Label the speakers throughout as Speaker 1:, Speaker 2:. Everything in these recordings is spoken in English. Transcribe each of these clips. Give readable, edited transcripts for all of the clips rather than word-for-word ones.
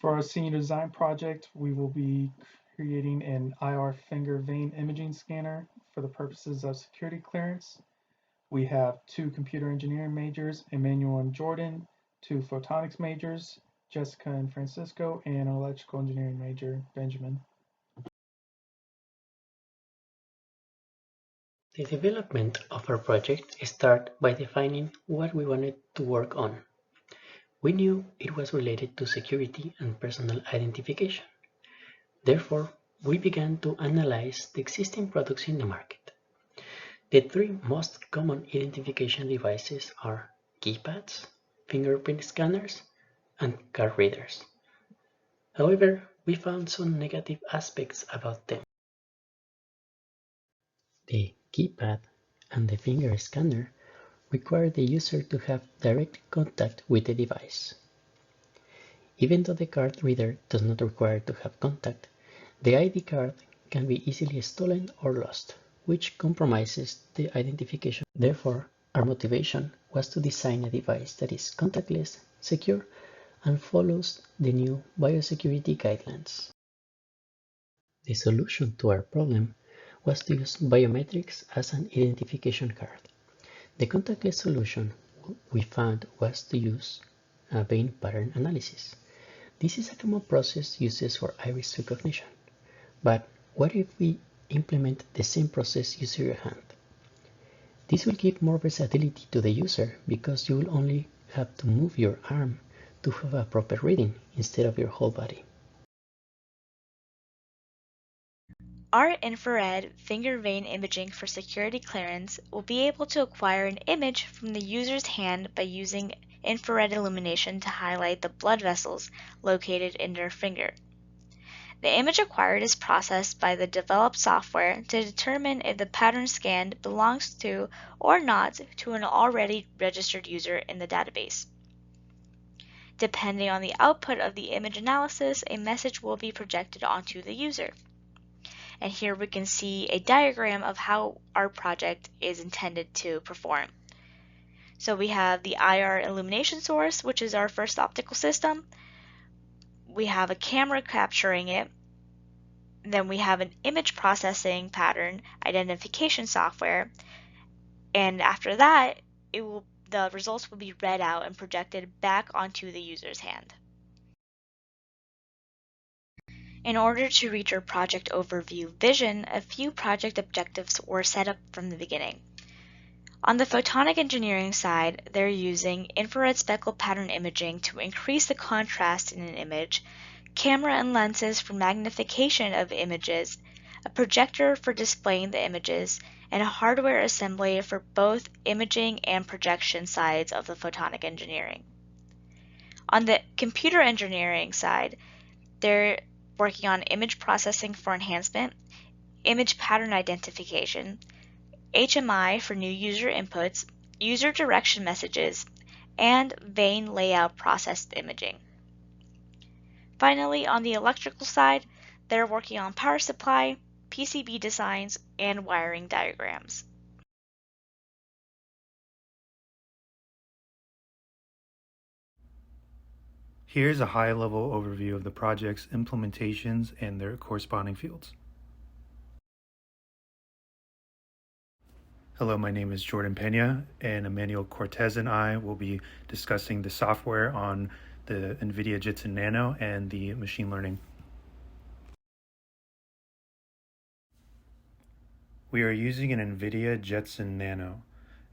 Speaker 1: For our senior design project, we will be creating an IR finger vein imaging scanner for the purposes of security clearance. We have 2 computer engineering majors, Emmanuel and Jordan, 2 photonics majors, Jessica and Francisco, and an electrical engineering major, Benjamin.
Speaker 2: The development of our project started by defining what we wanted to work on. We knew it was related to security and personal identification. Therefore, we began to analyze the existing products in the market. The 3 most common identification devices are keypads, fingerprint scanners, and card readers. However, we found some negative aspects about them. The keypad and the finger scanner require the user to have direct contact with the device. Even though the card reader does not require to have contact, the ID card can be easily stolen or lost, which compromises the identification. Therefore, our motivation was to design a device that is contactless, secure, and follows the new biosecurity guidelines. The solution to our problem was to use biometrics as an identification card. The contactless solution we found was to use a vein pattern analysis. This is a common process used for iris recognition. But what if we implement the same process using your hand? This will give more versatility to the user because you will only have to move your arm to have a proper reading instead of your whole body.
Speaker 3: Our infrared finger vein imaging for security clearance will be able to acquire an image from the user's hand by using infrared illumination to highlight the blood vessels located in their finger. The image acquired is processed by the developed software to determine if the pattern scanned belongs to or not to an already registered user in the database. Depending on the output of the image analysis, a message will be projected onto the user. And here we can see a diagram of how our project is intended to perform. So we have the IR illumination source, which is our first optical system. We have a camera capturing it. Then we have an image processing pattern identification software. And after that, the results will be read out and projected back onto the user's hand. In order to reach our project overview vision, a few project objectives were set up from the beginning. On the photonic engineering side, they're using infrared speckle pattern imaging to increase the contrast in an image, camera and lenses for magnification of images, a projector for displaying the images, and a hardware assembly for both imaging and projection sides of the photonic engineering. On the computer engineering side, they're working on image processing for enhancement, image pattern identification, HMI for new user inputs, user direction messages, and vein layout processed imaging. Finally, on the electrical side, they're working on power supply, PCB designs, and wiring diagrams.
Speaker 4: Here's a high-level overview of the project's implementations and their corresponding fields. Hello, my name is Jordan Pena, and Emmanuel Cortez and I will be discussing the software on the NVIDIA Jetson Nano and the machine learning. We are using an NVIDIA Jetson Nano.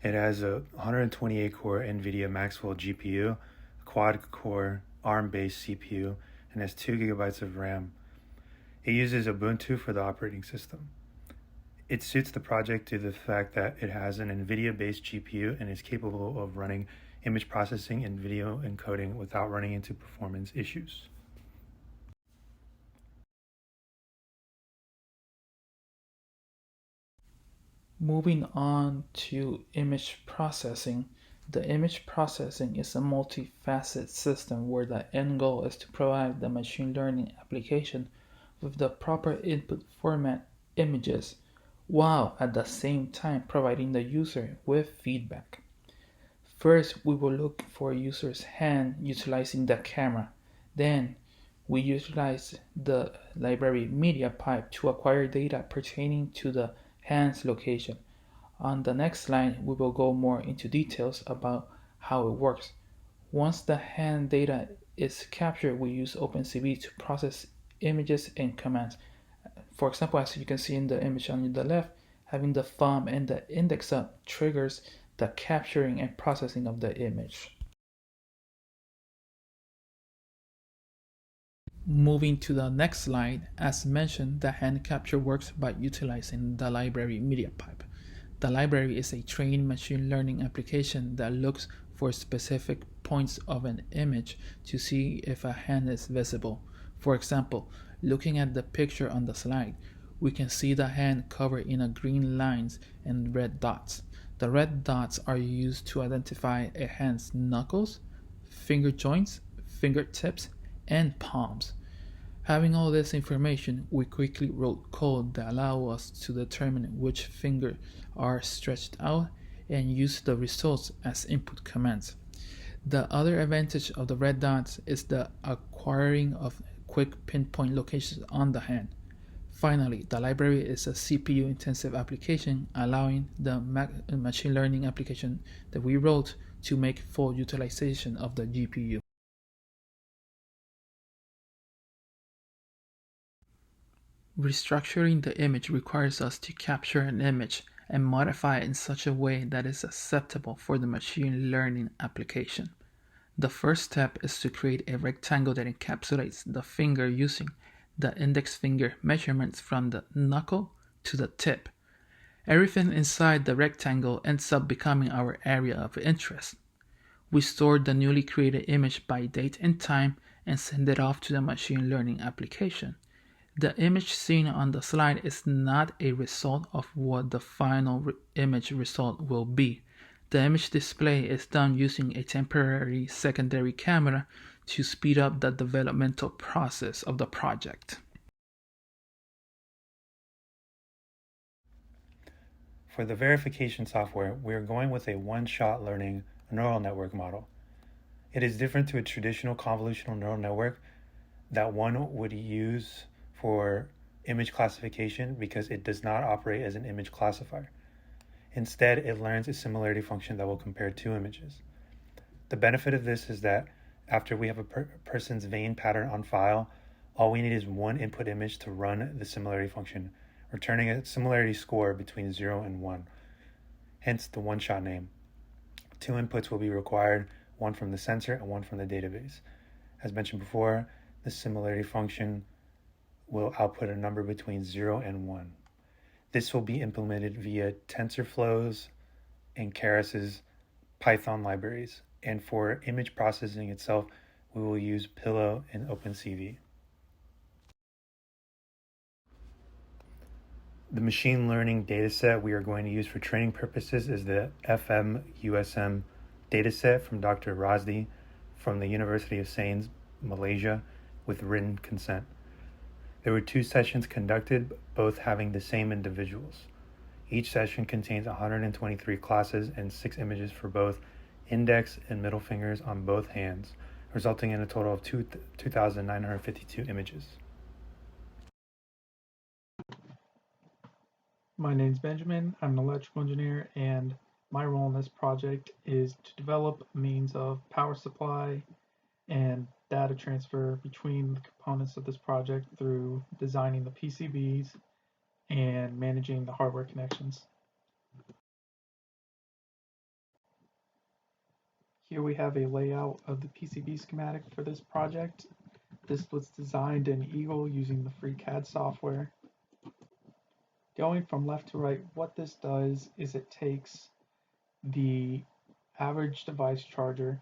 Speaker 4: It has a 128-core NVIDIA Maxwell GPU, a quad-core ARM-based CPU, and has 2 GB of RAM. It uses Ubuntu for the operating system. It suits the project due to the fact that it has an NVIDIA-based GPU and is capable of running image processing and video encoding without running into performance issues.
Speaker 5: Moving on to image processing. The image processing is a multifaceted system where the end goal is to provide the machine learning application with the proper input format images, while at the same time providing the user with feedback. First, we will look for a user's hand utilizing the camera. Then, we utilize the library media pipe to acquire data pertaining to the hand's location. On the next slide, we will go more into details about how it works. Once the hand data is captured, we use OpenCV to process images and commands. For example, as you can see in the image on the left, having the thumb and the index up triggers the capturing and processing of the image. Moving to the next slide, as mentioned, the hand capture works by utilizing the library media pipe. The library is a trained machine learning application that looks for specific points of an image to see if a hand is visible. For example, looking at the picture on the slide, we can see the hand covered in green lines and red dots. The red dots are used to identify a hand's knuckles, finger joints, fingertips, and palms. Having all this information, we quickly wrote code that allow us to determine which fingers are stretched out and use the results as input commands. The other advantage of the red dots is the acquiring of quick pinpoint locations on the hand. Finally, the library is a CPU intensive application allowing the machine learning application that we wrote to make full utilization of the GPU. Restructuring the image requires us to capture an image and modify it in such a way that is acceptable for the machine learning application. The first step is to create a rectangle that encapsulates the finger using the index finger measurements from the knuckle to the tip. Everything inside the rectangle ends up becoming our area of interest. We store the newly created image by date and time and send it off to the machine learning application. The image seen on the slide is not a result of what the final image result will be. The image display is done using a temporary secondary camera to speed up the developmental process of the project.
Speaker 4: For the verification software, we are going with a one-shot learning neural network model. It is different to a traditional convolutional neural network that one would use for image classification because it does not operate as an image classifier. Instead, it learns a similarity function that will compare two images. The benefit of this is that after we have a person's vein pattern on file, all we need is one input image to run the similarity function, returning a similarity score between 0 and 1, hence the one-shot name. Two inputs will be required, one from the sensor and one from the database. As mentioned before, the similarity function will output a number between 0 and 1. This will be implemented via TensorFlow's and Keras' Python libraries. And for image processing itself, we will use Pillow and OpenCV. The machine learning dataset we are going to use for training purposes is the FMUSM dataset from Dr. Razdi from the University of Sains, Malaysia, with written consent. There were 2 sessions conducted, both having the same individuals. Each session contains 123 classes and 6 images for both index and middle fingers on both hands, resulting in a total of 2,952 images.
Speaker 1: My name's Benjamin. I'm an electrical engineer, and my role in this project is to develop means of power supply and data transfer between the components of this project through designing the PCBs and managing the hardware connections. Here we have a layout of the PCB schematic for this project. This was designed in Eagle using the free CAD software. Going from left to right, what this does is it takes the average device charger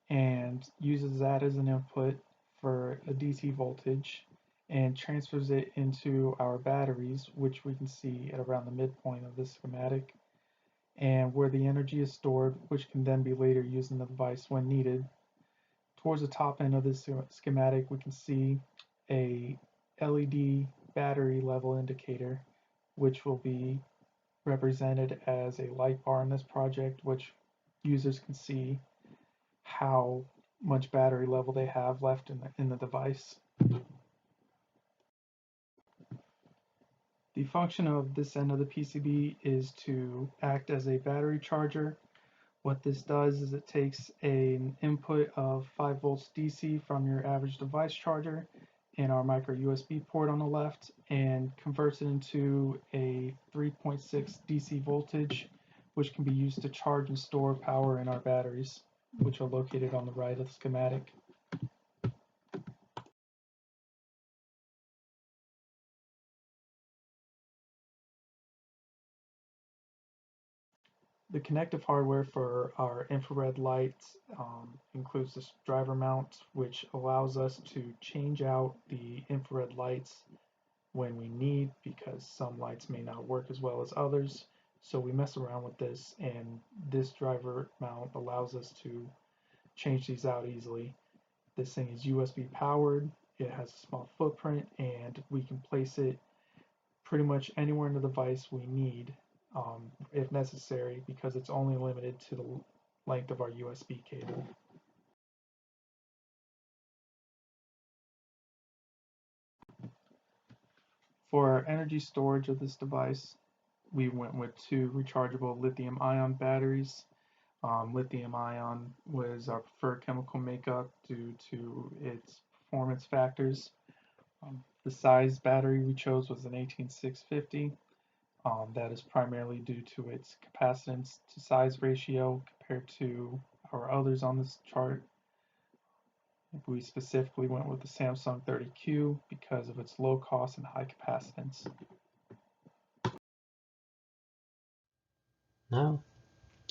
Speaker 1: and uses that as an input for a DC voltage and transfers it into our batteries, which we can see at around the midpoint of this schematic, and where the energy is stored, which can then be later used in the device when needed. Towards the top end of this schematic, we can see a LED battery level indicator, which will be represented as a light bar in this project, which users can see how much battery level they have left in the device. The function of this end of the PCB is to act as a battery charger. What this does is it takes an input of 5 volts DC from your average device charger and our micro USB port on the left and converts it into a 3.6 DC voltage, which can be used to charge and store power in our batteries, which are located on the right of the schematic. The connective hardware for our infrared lights includes this driver mount, which allows us to change out the infrared lights when we need, because some lights may not work as well as others. So we mess around with this, and this driver mount allows us to change these out easily. This thing is USB powered, it has a small footprint, and we can place it pretty much anywhere in the device we need, if necessary, because it's only limited to the length of our USB cable. For our energy storage of this device, we went with 2 rechargeable lithium ion batteries. Lithium ion was our preferred chemical makeup due to its performance factors. The size battery we chose was an 18650. That is primarily due to its capacitance to size ratio compared to our others on this chart. We specifically went with the Samsung 30Q because of its low cost and high capacitance.
Speaker 2: Now,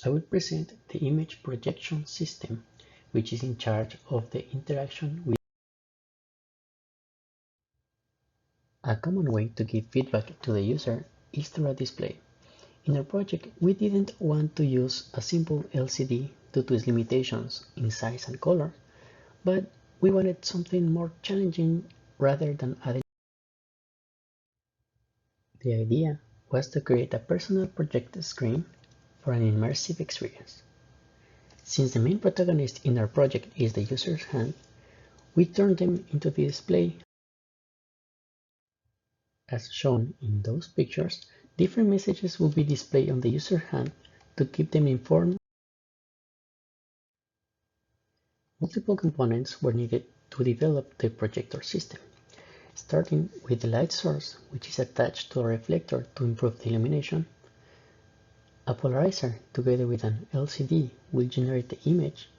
Speaker 2: I will present the image projection system, which is in charge of the interaction with. A common way to give feedback to the user is through a display. In our project, we didn't want to use a simple LCD due to its limitations in size and color, but we wanted something more challenging rather than adding. The idea was to create a personal projected screen for an immersive experience. Since the main protagonist in our project is the user's hand, we turned them into the display. As shown in those pictures, different messages will be displayed on the user's hand to keep them informed. Multiple components were needed to develop the projector system, starting with the light source, which is attached to a reflector to improve the illumination. A polarizer together with an LCD will generate the image,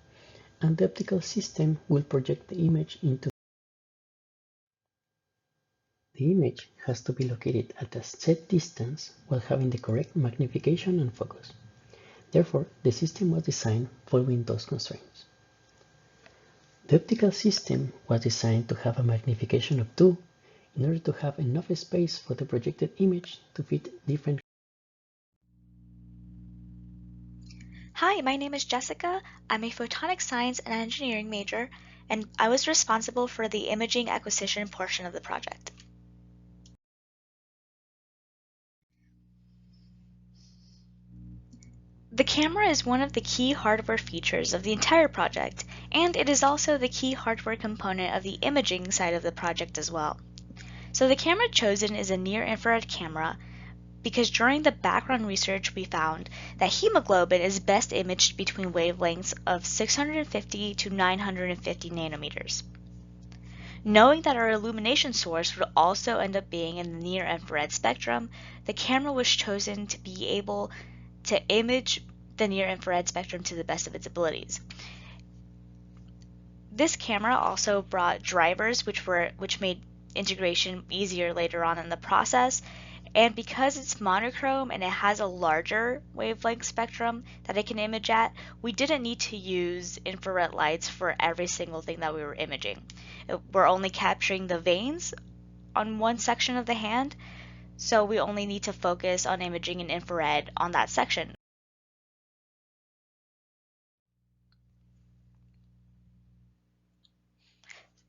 Speaker 2: and the optical system will project the image into. The image has to be located at a set distance while having the correct magnification and focus. Therefore, the system was designed following those constraints. The optical system was designed to have a magnification of 2 in order to have enough space for the projected image to fit different.
Speaker 3: Hi, my name is Jessica. I'm a photonic science and engineering major, and I was responsible for the imaging acquisition portion of the project. The camera is one of the key hardware features of the entire project, and it is also the key hardware component of the imaging side of the project as well. So the camera chosen is a near-infrared camera because during the background research we found that hemoglobin is best imaged between wavelengths of 650 to 950 nanometers. Knowing that our illumination source would also end up being in the near-infrared spectrum, the camera was chosen to be able to image the near-infrared spectrum to the best of its abilities. This camera also brought drivers which made integration easier later on in the process, and because it's monochrome and it has a larger wavelength spectrum that it can image at, we didn't need to use infrared lights for every single thing that we were imaging. We're only capturing the veins on one section of the hand, so we only need to focus on imaging in infrared on that section.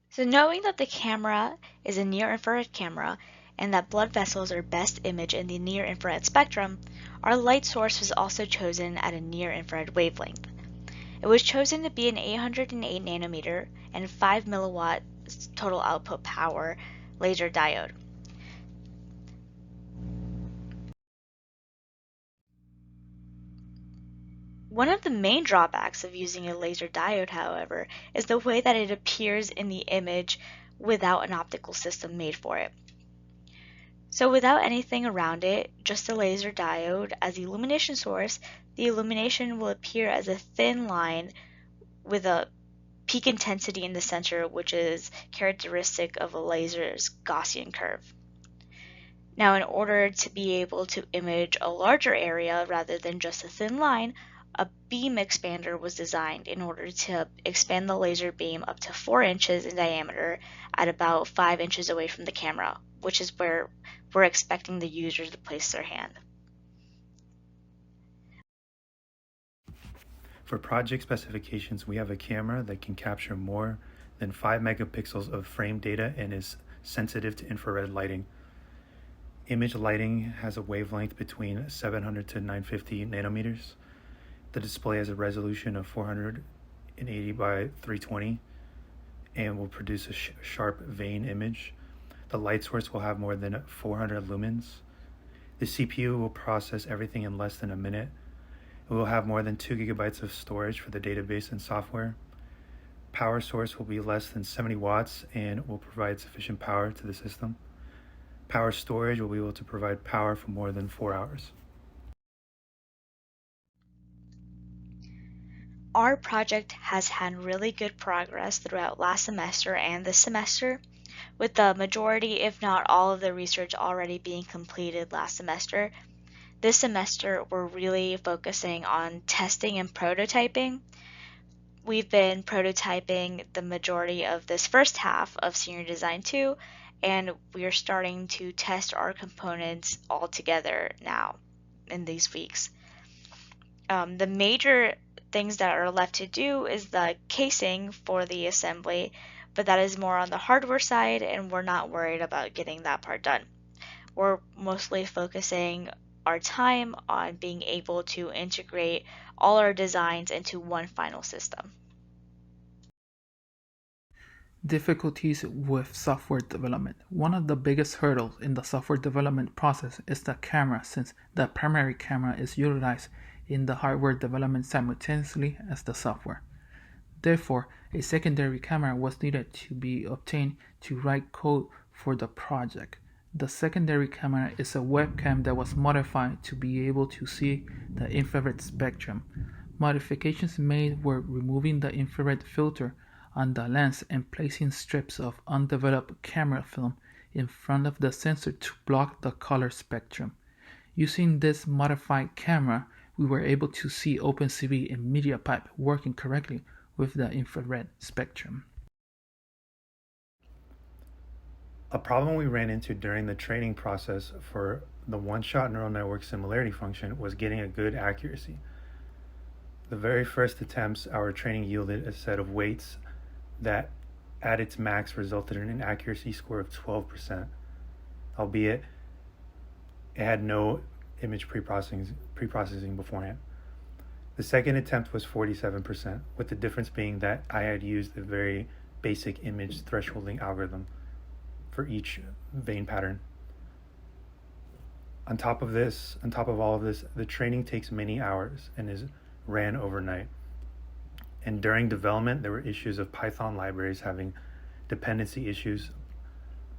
Speaker 3: So knowing that the camera is a near-infrared camera and that blood vessels are best imaged in the near-infrared spectrum, our light source was also chosen at a near-infrared wavelength. It was chosen to be an 808 nanometer and 5 milliwatt total output power laser diode. One of the main drawbacks of using a laser diode, however, is the way that it appears in the image without an optical system made for it. So without anything around it, just a laser diode as the illumination source, the illumination will appear as a thin line with a peak intensity in the center, which is characteristic of a laser's Gaussian curve. Now, in order to be able to image a larger area rather than just a thin line, a beam expander was designed in order to expand the laser beam up to 4 inches in diameter at about 5 inches away from the camera, which is where we're expecting the user to place their hand.
Speaker 4: For project specifications, we have a camera that can capture more than 5 megapixels of frame data and is sensitive to infrared lighting. Image lighting has a wavelength between 700 to 950 nanometers. The display has a resolution of 480 by 320 and will produce a sharp vein image. The light source will have more than 400 lumens. The CPU will process everything in less than a minute. It will have more than 2 gigabytes of storage for the database and software. Power source will be less than 70 watts and will provide sufficient power to the system. Power storage will be able to provide power for more than 4 hours.
Speaker 3: Our project has had really good progress throughout last semester and this semester, with the majority, if not all, of the research already being completed last semester. This semester, we're really focusing on testing and prototyping. We've been prototyping the majority of this first half of Senior Design 2, and we are starting to test our components all together now in these weeks. The major things that are left to do is the casing for the assembly, but that is more on the hardware side, and we're not worried about getting that part done. We're mostly focusing our time on being able to integrate all our designs into one final system.
Speaker 5: Difficulties with software development. One of the biggest hurdles in the software development process is the camera, since the primary camera is utilized in the hardware development simultaneously as the software. Therefore, a secondary camera was needed to be obtained to write code for the project. The secondary camera is a webcam that was modified to be able to see the infrared spectrum. Modifications made were removing the infrared filter on the lens and placing strips of undeveloped camera film in front of the sensor to block the color spectrum. Using this modified camera, we were able to see OpenCV and MediaPipe working correctly with the infrared spectrum.
Speaker 4: A problem we ran into during the training process for the one-shot neural network similarity function was getting a good accuracy. The very first attempts, our training yielded a set of weights that at its max resulted in an accuracy score of 12%, albeit it had no image pre-processing beforehand. The second attempt was 47%, with the difference being that I had used a very basic image thresholding algorithm for each vein pattern. On top of all of this, the training takes many hours and is ran overnight. And during development, there were issues of Python libraries having dependency issues,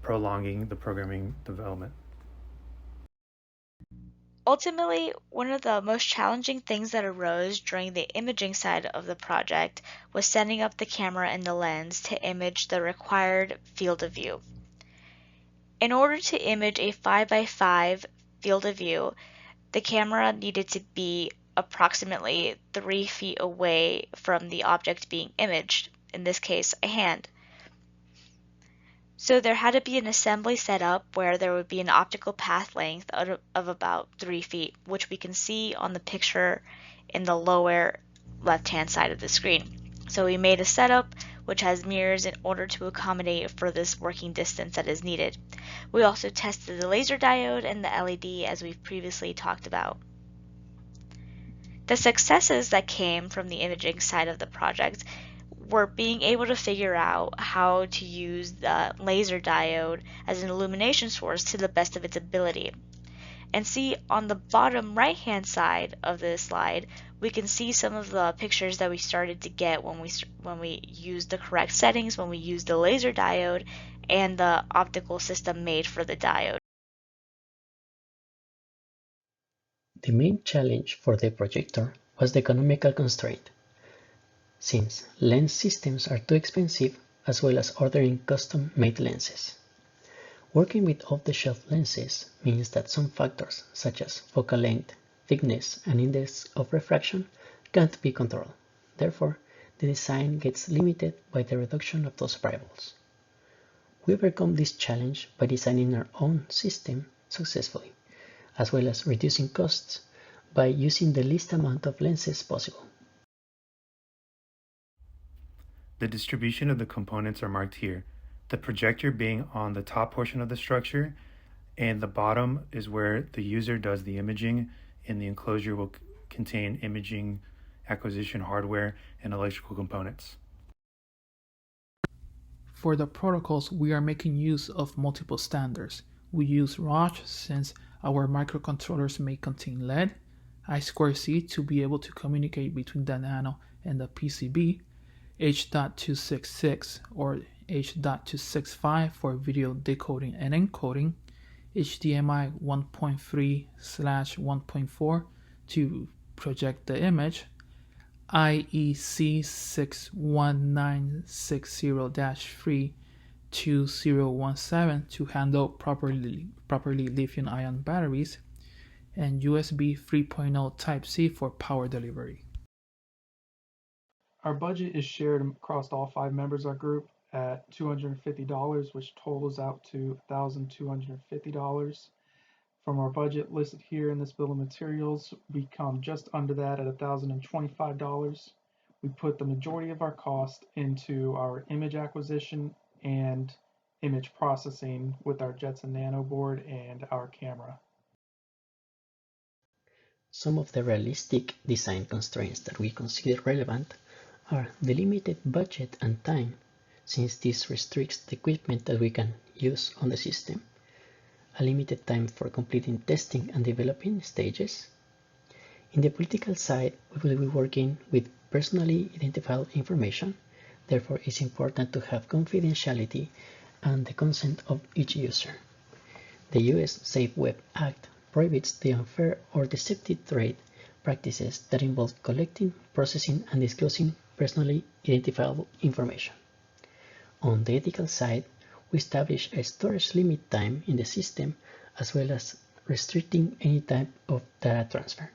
Speaker 4: prolonging the programming development.
Speaker 3: Ultimately, one of the most challenging things that arose during the imaging side of the project was setting up the camera and the lens to image the required field of view. In order to image a 5x5 field of view, the camera needed to be approximately 3 feet away from the object being imaged, in this case, a hand. So there had to be an assembly set up where there would be an optical path length of about 3 feet, which we can see on the picture in the lower left-hand side of the screen. So we made a setup which has mirrors in order to accommodate for this working distance that is needed. We also tested the laser diode and the LED as we've previously talked about. The successes that came from the imaging side of the project were being able to figure out how to use the laser diode as an illumination source to the best of its ability. And see on the bottom right hand side of this slide, we can see some of the pictures that we started to get when we used the correct settings, when we used the laser diode and the optical system made for the diode.
Speaker 2: The main challenge for the projector was the economical constraint, since lens systems are too expensive, as well as ordering custom-made lenses. Working with off-the-shelf lenses means that some factors, such as focal length, thickness, and index of refraction, can't be controlled. Therefore, the design gets limited by the reduction of those variables. We overcome this challenge by designing our own system successfully, as well as reducing costs by using the least amount of lenses possible.
Speaker 4: The distribution of the components are marked here, the projector being on the top portion of the structure, and the bottom is where the user does the imaging, and the enclosure will contain imaging acquisition hardware and electrical components.
Speaker 5: For the protocols, we are making use of multiple standards. We use ROHC since our microcontrollers may contain LED, I2C to be able to communicate between the nano and the PCB, H.266 or H.265 for video decoding and encoding, HDMI 1.3/1.4 to project the image, IEC 61960-32017 to handle properly lithium-ion batteries, and USB 3.0 Type-C for power delivery.
Speaker 1: Our budget is shared across all 5 members of our group at $250, which totals out to $1,250. From our budget listed here in this bill of materials, we come just under that at $1,025. We put the majority of our cost into our image acquisition and image processing with our Jetson Nano board and our camera.
Speaker 2: Some of the realistic design constraints that we consider relevant are the limited budget and time, since this restricts the equipment that we can use on the system, a limited time for completing testing and developing stages. In the political side, we will be working with personally identifiable information, therefore it's important to have confidentiality and the consent of each user. The US Safe Web Act prohibits the unfair or deceptive trade practices that involve collecting, processing, and disclosing personally identifiable information. On the ethical side, we establish a storage limit time in the system, as well as restricting any type of data transfer.